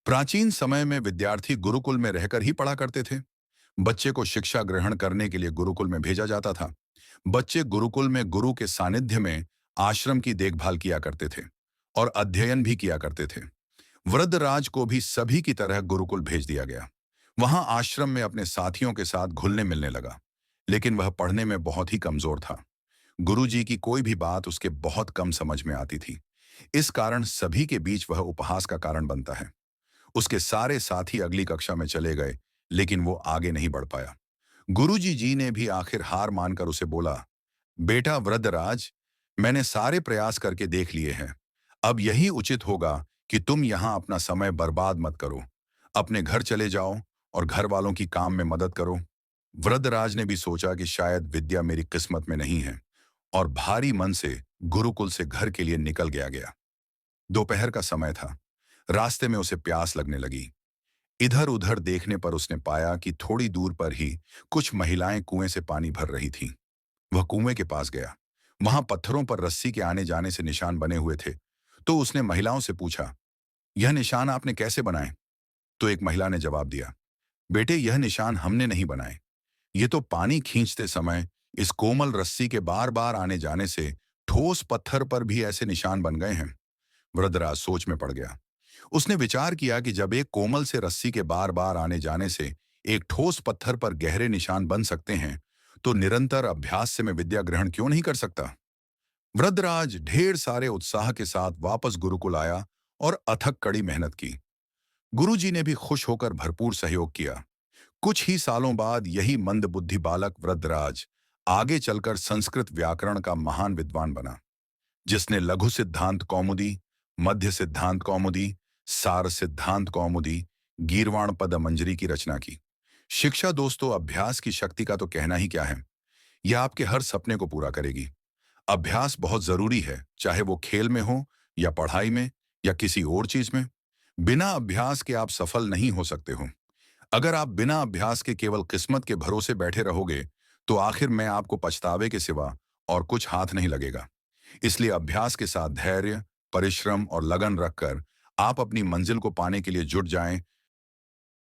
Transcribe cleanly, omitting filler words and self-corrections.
प्राचीन समय में विद्यार्थी गुरुकुल में रहकर ही पढ़ा करते थे। बच्चे को शिक्षा ग्रहण करने के लिए गुरुकुल में भेजा जाता था। बच्चे गुरुकुल में गुरु के सानिध्य में आश्रम की देखभाल किया करते थे और अध्ययन भी किया करते थे। वृद्धराज को भी सभी की तरह गुरुकुल भेज दिया गया। वहां आश्रम में अपने साथियों के साथ घुलने मिलने लगा, लेकिन वह पढ़ने में बहुत ही कमजोर था। गुरुजी की कोई भी बात उसके बहुत कम समझ में आती थी। इस कारण सभी के बीच वह उपहास का कारण बनता है। उसके सारे साथी अगली कक्षा में चले गए, लेकिन वो आगे नहीं बढ़ पाया। गुरुजी जी ने भी आखिर हार मानकर उसे बोला, बेटा वृद्धराज, मैंने सारे प्रयास करके देख लिए हैं। अब यही उचित होगा कि तुम यहाँ अपना समय बर्बाद मत करो। अपने घर चले जाओ और घर वालों की काम में मदद करो। वृद्धराज ने भी सोचा कि शायद विद्या मेरी किस्मत में नहीं है, और भारी मन से गुरुकुल से घर के लिए निकल गया। दोपहर का समय था। रास्ते में उसे प्यास लगने लगी। इधर उधर देखने पर उसने पाया कि थोड़ी दूर पर ही कुछ महिलाएं कुएं से पानी भर रही थीं। वह कुएं के पास गया। वहां पत्थरों पर रस्सी के आने जाने से निशान बने हुए थे। तो उसने महिलाओं से पूछा, यह निशान आपने कैसे बनाए? तो एक महिला ने जवाब दिया, बेटे, यह निशान हमने नहीं बनाए। ये तो पानी खींचते समय इस कोमल रस्सी के बार बार आने जाने से ठोस पत्थर पर भी ऐसे निशान बन गए हैं। वृद्धराज सोच में पड़ गया। उसने विचार किया कि जब एक कोमल से रस्सी के बार बार आने जाने से एक ठोस पत्थर पर गहरे निशान बन सकते हैं, तो निरंतर अभ्यास से मैं विद्या ग्रहण क्यों नहीं कर सकता? वृद्धराज ढेर सारे उत्साह के साथ वापस गुरुकुल आया और अथक कड़ी मेहनत की। गुरुजी ने भी खुश होकर भरपूर सहयोग किया। कुछ ही सालों बाद यही मंदबुद्धि बालक वृद्धराज आगे चलकर संस्कृत व्याकरण का महान विद्वान बना, जिसने लघु सिद्धांत कौमुदी, मध्य सिद्धांत कौमुदी, सार सिद्धांत कौमुदी, गीर्वाण पद मंजरी की रचना की। शिक्षा दोस्तों, अभ्यास की शक्ति का तो कहना ही क्या है। यह आपके हर सपने को पूरा करेगी। अभ्यास बहुत जरूरी है, चाहे वो खेल में हो या पढ़ाई में या किसी और चीज में। बिना अभ्यास के आप सफल नहीं हो सकते हो। अगर आप बिना अभ्यास के केवल किस्मत के भरोसे बैठे रहोगे, तो आखिर में आपको पछतावे के सिवा और कुछ हाथ नहीं लगेगा। इसलिए अभ्यास के साथ धैर्य, परिश्रम और लगन रखकर आप अपनी मंजिल को पाने के लिए जुट जाएं